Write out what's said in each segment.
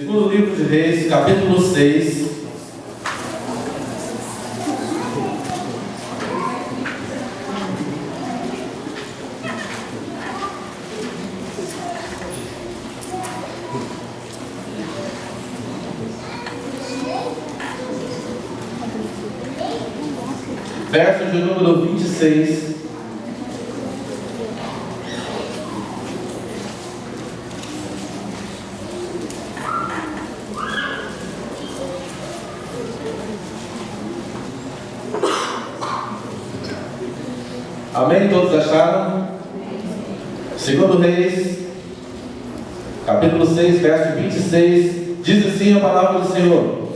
Segundo livro de Reis, capítulo 6. Verso de número 26. Amém? Todos acharam? Segundo Reis, capítulo 6, verso 26, diz assim a palavra do Senhor: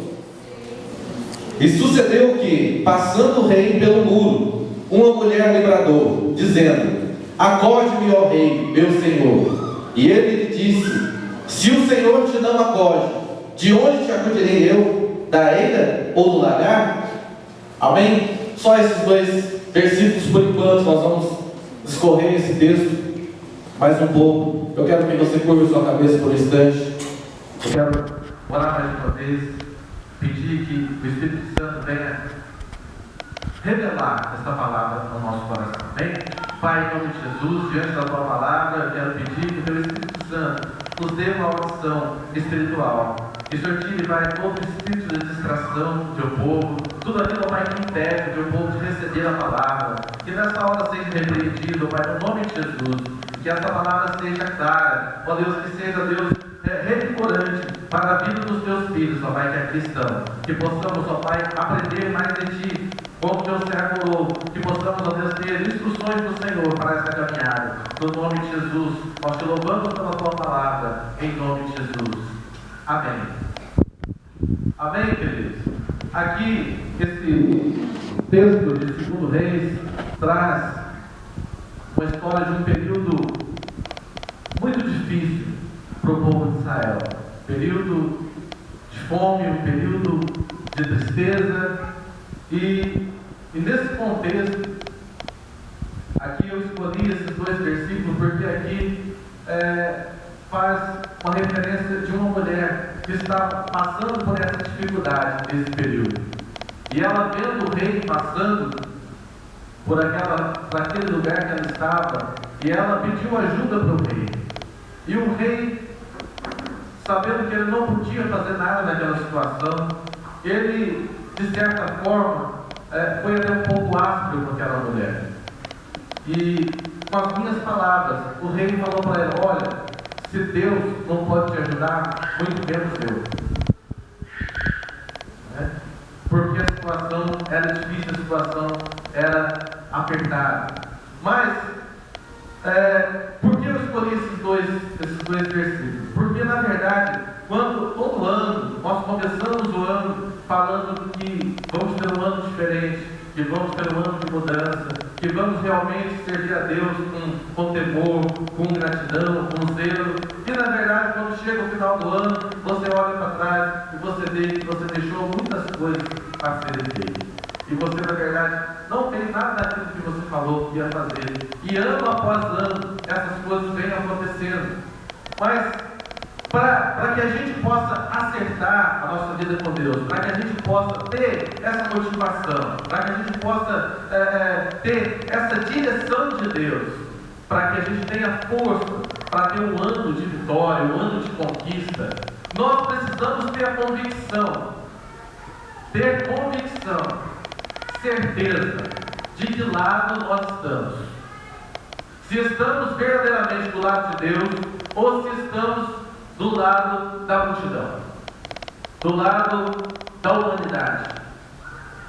E sucedeu que, passando o rei pelo muro, uma mulher lhe bradou, dizendo: Acode-me, ó rei, meu senhor. E ele lhe disse: Se o Senhor te não acode, de onde te acudirei eu? Da eira ou do lagar? Amém? Só esses dois versículos por enquanto. Nós vamos discorrer esse texto mais um pouco. Eu quero que você curva sua cabeça por um instante. Eu quero orar mais uma vez, pedir que o Espírito Santo venha revelar esta palavra no nosso coração. Amém? Pai, em nome de Jesus, diante da tua palavra, eu quero pedir que o teu Espírito Santo nos dê uma audição espiritual. Que o Senhor tire, Pai, todo espírito de distração do teu povo, tudo aquilo, Pai, que impede o teu povo de receber a palavra. Que nessa hora seja repreendido, Pai, no nome de Jesus. Que essa palavra seja clara, ó Deus, que seja, Deus, revigorante para a vida dos teus filhos, ó Pai, que aqui estão. Que possamos, ó Pai, aprender mais de Ti, como teu servo orou. Que possamos, ó Deus, ter instruções do Senhor para essa caminhada. No nome de Jesus, nós te louvamos pela tua palavra, em nome de Jesus. Amém. Amém, queridos? Aqui, esse texto de 2 Reis traz uma história de um período muito difícil para o povo de Israel. Período de fome, um período de tristeza. E nesse contexto, aqui eu escolhi esses dois versículos porque aqui faz uma referência de uma mulher que estava passando por essa dificuldade nesse período. E ela, vendo o rei passando por aquele lugar que ela estava, e ela pediu ajuda para o rei. E o rei, sabendo que ele não podia fazer nada naquela situação, ele, de certa forma, foi até um pouco áspero com aquela mulher. E com as minhas palavras, o rei falou para ela: olha, se Deus não pode te ajudar, muito menos eu. Porque a situação era difícil, a situação era apertada. Mas, por que eu escolhi esses dois versículos? Porque, na verdade, quando todo ano, nós começamos o ano falando que vamos ter um ano diferente, que vamos ter um ano de mudança, que vamos realmente servir a Deus com temor, com gratidão, com zelo. E, na verdade, quando chega o final do ano, você olha para trás e você vê que você deixou muitas coisas a serem feitas. E você, na verdade, não fez nada daquilo que você falou que ia fazer. E ano após ano, essas coisas vêm acontecendo. Mas, para que a gente possa acertar a nossa vida com Deus, para que a gente possa ter essa motivação, para que a gente possa ter essa direção de Deus, para que a gente tenha força para ter um ano de vitória, um ano de conquista, nós precisamos ter a convicção, certeza de que lado nós estamos. Se estamos verdadeiramente do lado de Deus ou se estamos do lado da multidão, do lado da humanidade.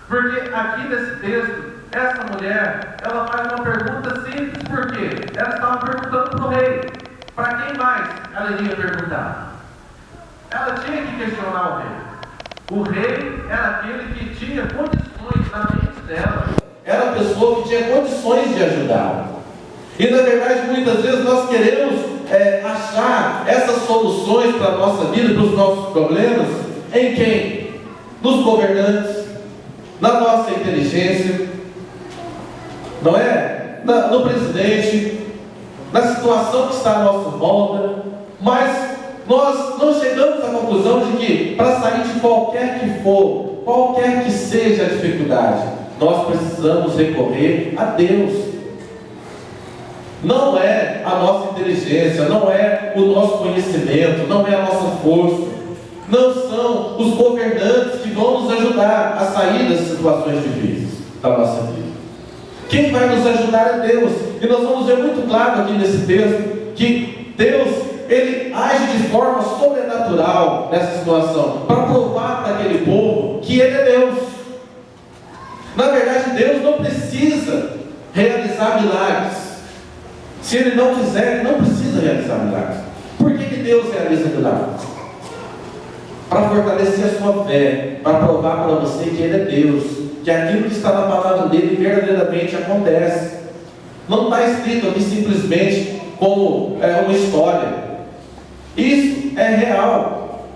Porque aqui nesse texto, essa mulher, ela faz uma pergunta simples. Por quê? Ela estava perguntando para o rei. Para quem mais ela iria perguntar? Ela tinha que questionar o rei. O rei era aquele que tinha condições na mente dela. Era a pessoa que tinha condições de ajudá-la. E na verdade, muitas vezes nós queremos achar essas soluções para a nossa vida, para os nossos problemas, em quem? Nos governantes, na nossa inteligência, não é? No presidente, na situação que está à nossa volta. Mas nós não chegamos à conclusão de que, para sair de qualquer que for, qualquer que seja a dificuldade, nós precisamos recorrer a Deus. Não é a nossa inteligência, não é o nosso conhecimento, não é a nossa força, não são os governantes que vão nos ajudar a sair das situações difíceis da nossa vida. Quem vai nos ajudar é Deus. E nós vamos ver muito claro aqui nesse texto que Deus, Ele age de forma sobrenatural nessa situação, para provar para aquele povo que Ele é Deus. Na verdade, Deus não precisa realizar milagres. Se Ele não quiser, Ele não precisa realizar milagres. Por que Deus realiza milagres? Para fortalecer a sua fé, para provar para você que Ele é Deus, que aquilo que está na palavra dele verdadeiramente acontece. Não está escrito aqui simplesmente como uma história. Isso é real.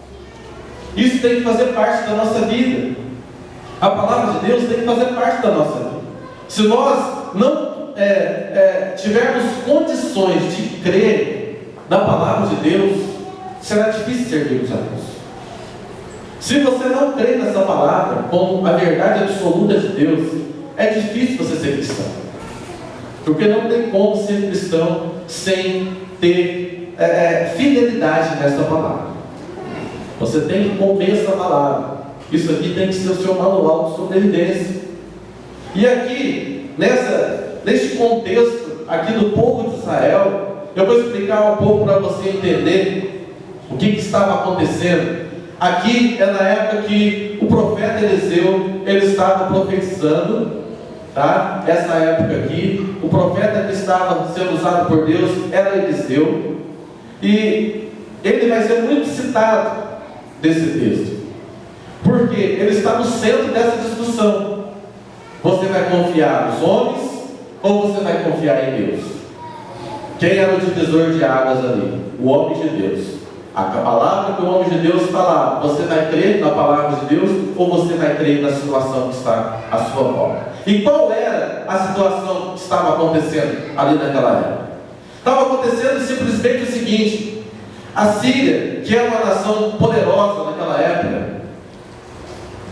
Isso tem que fazer parte da nossa vida. A palavra de Deus tem que fazer parte da nossa vida. Se nós não tivermos condições de crer na palavra de Deus, será difícil servirmos a Deus. Se você não crê nessa palavra como a verdade absoluta de Deus, é difícil você ser cristão. Porque não tem como ser cristão sem ter fidelidade nessa palavra. Você tem que comer essa palavra. Isso aqui tem que ser o seu manual de sobrevivência. E aqui, neste contexto aqui do povo de Israel, eu vou explicar um pouco para você entender o que estava acontecendo. Aqui é na época que o profeta Eliseu, ele estava profetizando, tá? Essa época aqui, o profeta que estava sendo usado por Deus era Eliseu, e ele vai ser muito citado desse texto, porque ele está no centro dessa discussão. Você vai confiar nos homens ou você vai confiar em Deus? Quem era o divisor de águas ali? O homem de Deus. A palavra que o homem de Deus falava, você vai crer na palavra de Deus ou você vai crer na situação que está à sua volta? E qual era a situação que estava acontecendo ali naquela época? Estava acontecendo simplesmente o seguinte: a Síria, que era uma nação poderosa naquela época,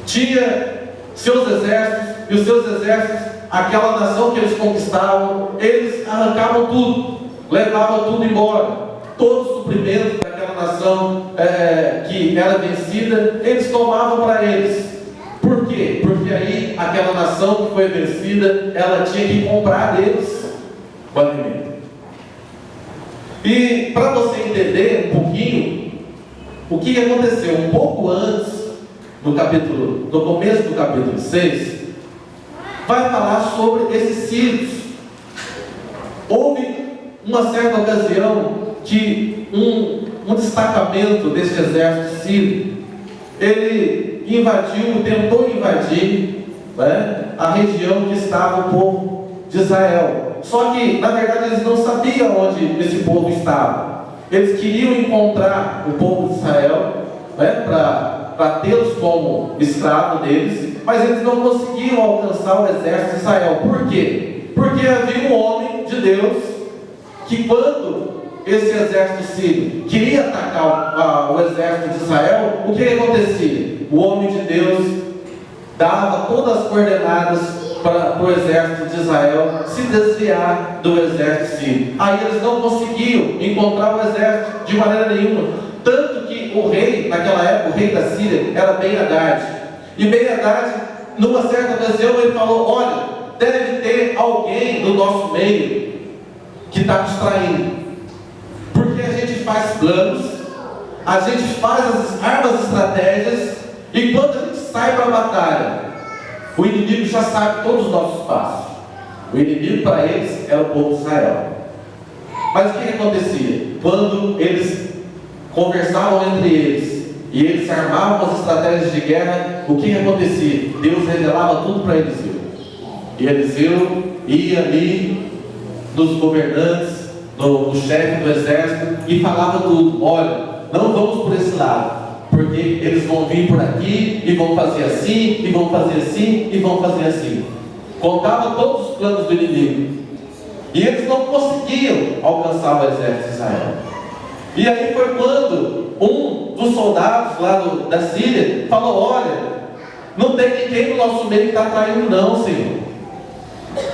tinha seus exércitos, e os seus exércitos, aquela nação que eles conquistavam, eles arrancavam tudo, levavam tudo embora. Todo o suprimento daquela nação que era vencida, eles tomavam para eles. Por quê? Porque aí aquela nação que foi vencida, ela tinha que comprar deles o alimento. E para você entender um pouquinho o que aconteceu um pouco antes, no começo do capítulo 6, vai falar sobre esses sírios. Houve uma certa ocasião que um destacamento desse exército sírio, ele tentou invadir, né, a região que estava o povo de Israel. Só que, na verdade, eles não sabiam onde esse povo estava. Eles queriam encontrar o povo de Israel, né, para tê-los como escravo deles, mas eles não conseguiam alcançar o exército de Israel. Por quê? Porque havia um homem de Deus que, quando esse exército sírio queria atacar o exército de Israel, o que acontecia? O homem de Deus dava todas as coordenadas para o exército de Israel se desviar do exército sírio. Aí eles não conseguiam encontrar o exército de maneira nenhuma. Tanto que o rei, naquela época, o rei da Síria, era Ben-Hadad. E Ben-Hadad, numa certa ocasião, ele falou: olha, deve ter alguém no nosso meio que está nos traindo. Porque a gente faz planos, a gente faz as armas, estratégias, e quando a gente sai para a batalha, o inimigo já sabe todos os nossos passos. O inimigo para eles era o povo de Israel. Mas o que acontecia? Quando eles conversavam entre eles e eles armavam as estratégias de guerra, o que acontecia? Deus revelava tudo para Eliseu. E Eliseu ia ali nos governantes, no chefe do exército, e falava tudo: olha, não vamos por esse lado, porque eles vão vir por aqui e vão fazer assim, e vão fazer assim, e vão fazer assim. Contava todos os planos do inimigo, e eles não conseguiam alcançar o exército de Israel. E aí foi quando um dos soldados lá da Síria falou: olha, não tem ninguém no nosso meio que está traindo não, Senhor.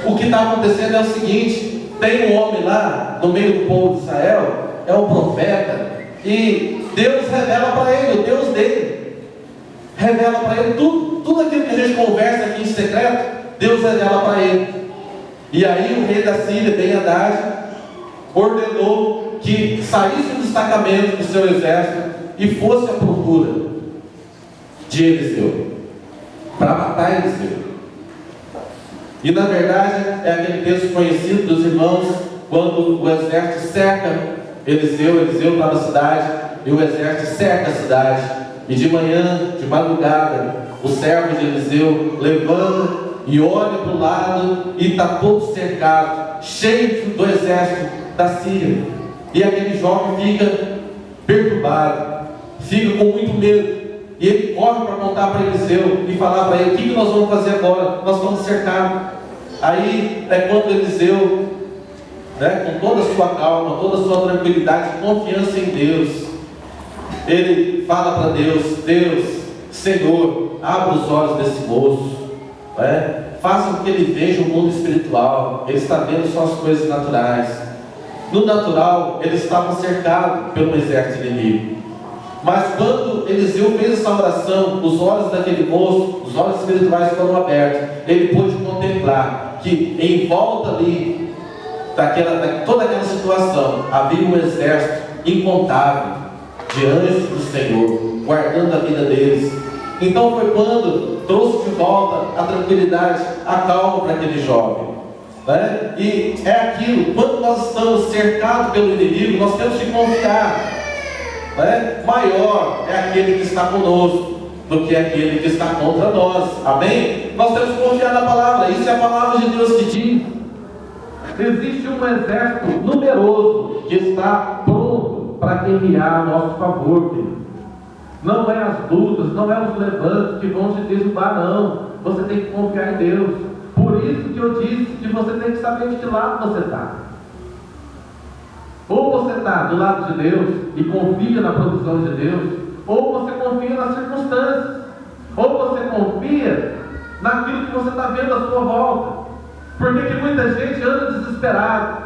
O que está acontecendo é o seguinte: tem um homem lá no meio do povo de Israel, é um profeta, e Deus revela para ele, o Deus dele revela para ele tudo aquilo que a gente conversa aqui em secreto, Deus revela para ele. E aí o rei da Síria, Ben-Hadad, ordenou que saísse um destacamento do seu exército e fosse à procura de Eliseu, para matar Eliseu. E na verdade é aquele texto conhecido dos irmãos, quando o exército cerca Eliseu está na cidade, e o exército cerca a cidade, e de manhã, de madrugada, o servo de Eliseu levanta e olha para o lado, e está todo cercado, cheio do exército da Síria, e aquele jovem fica perturbado, fica com muito medo, e ele corre para contar para Eliseu e falar para ele: o que nós vamos fazer agora? Nós vamos cercar. Aí é quando Eliseu, com toda a sua calma, toda a sua tranquilidade, confiança em Deus, ele fala para Deus: Deus, Senhor, abra os olhos desse moço, faça com que ele veja o mundo espiritual. Ele está vendo só as coisas naturais. No natural, eles estavam cercados pelo exército inimigo. Mas quando Eliseu fez essa oração, os olhos daquele moço, os olhos espirituais foram abertos. Ele pôde contemplar que em volta ali, toda aquela situação, havia um exército incontável de anjos do Senhor, guardando a vida deles. Então foi quando trouxe de volta a tranquilidade, a calma para aquele jovem. E é aquilo, quando nós estamos cercados pelo inimigo, nós temos que confiar. Maior é aquele que está conosco do que aquele que está contra nós. Amém? Nós temos que confiar na palavra. Isso é a palavra de Deus que diz. Existe um exército numeroso que está pronto para guerrear a nosso favor, querido. Não é as lutas, não é os levantes que vão te derrubar, não. Você tem que confiar em Deus. Por isso que eu disse que você tem que saber de que lado você está. Ou você está do lado de Deus e confia na provisão de Deus, ou você confia nas circunstâncias, ou você confia naquilo que você está vendo à sua volta. Por que muita gente anda desesperado?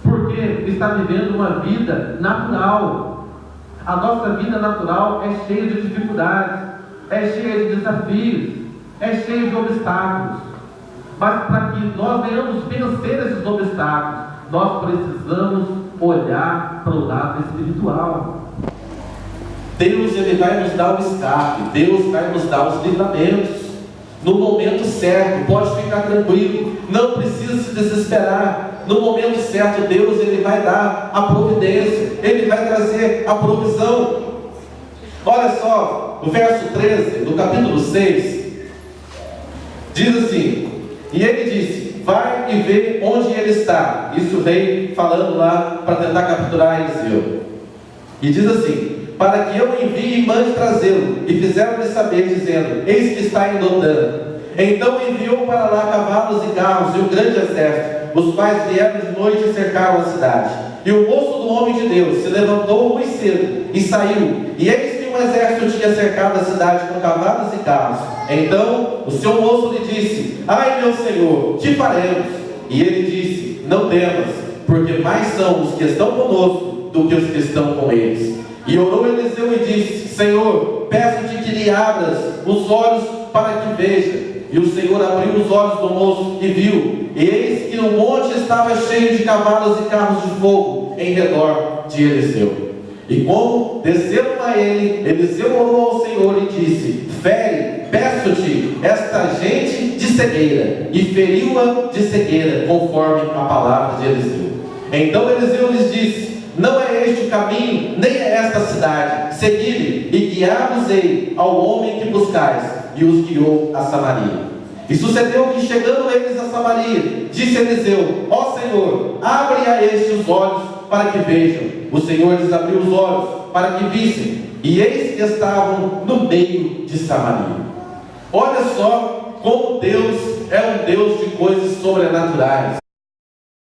Porque está vivendo uma vida natural. A nossa vida natural é cheia de dificuldades, é cheia de desafios, é cheia de obstáculos. Mas para que nós venhamos vencer esses obstáculos, nós precisamos olhar para o lado espiritual. Deus, Ele vai nos dar o escape, Deus vai nos dar os livramentos no momento certo. Pode ficar tranquilo, não precisa se desesperar. No momento certo, Deus, Ele vai dar a providência, Ele vai trazer a provisão. Olha só, o verso 13 do capítulo 6 diz assim: e ele disse: vai e vê onde ele está. Isso o rei falando lá para tentar capturar Eliseu. E diz assim: para que eu envie e mande trazê-lo. E fizeram-lhe saber, dizendo: eis que está em Dotã. Então enviou para lá cavalos e carros e um grande exército, os quais vieram de noite e cercaram a cidade. E o moço do homem de Deus se levantou muito cedo e saiu. E eis que um exército tinha cercado a cidade com cavalos e carros. Então o seu moço lhe disse: ai, meu senhor, que faremos? E ele disse: não temas, porque mais são os que estão conosco do que os que estão com eles. E orou Eliseu e disse: Senhor, peço-te que lhe abras os olhos para que veja. E o Senhor abriu os olhos do moço e viu, e eis que o monte estava cheio de cavalos e carros de fogo em redor de Eliseu. E como desceram a ele, Eliseu orou ao Senhor e disse: fere, peço-te, esta gente de cegueira. E feriu-a de cegueira, conforme a palavra de Eliseu. Então Eliseu lhes disse: não é este o caminho, nem é esta a cidade. Segui-me, e guiar-vos-ei ao homem que buscais. E os guiou a Samaria. E sucedeu que, chegando eles a Samaria, disse Eliseu: ó Senhor, abre a estes os olhos para que vejam. O Senhor lhes abriu os olhos para que vissem, e eis que estavam no meio de Samaria. Olha só como Deus é um Deus de coisas sobrenaturais.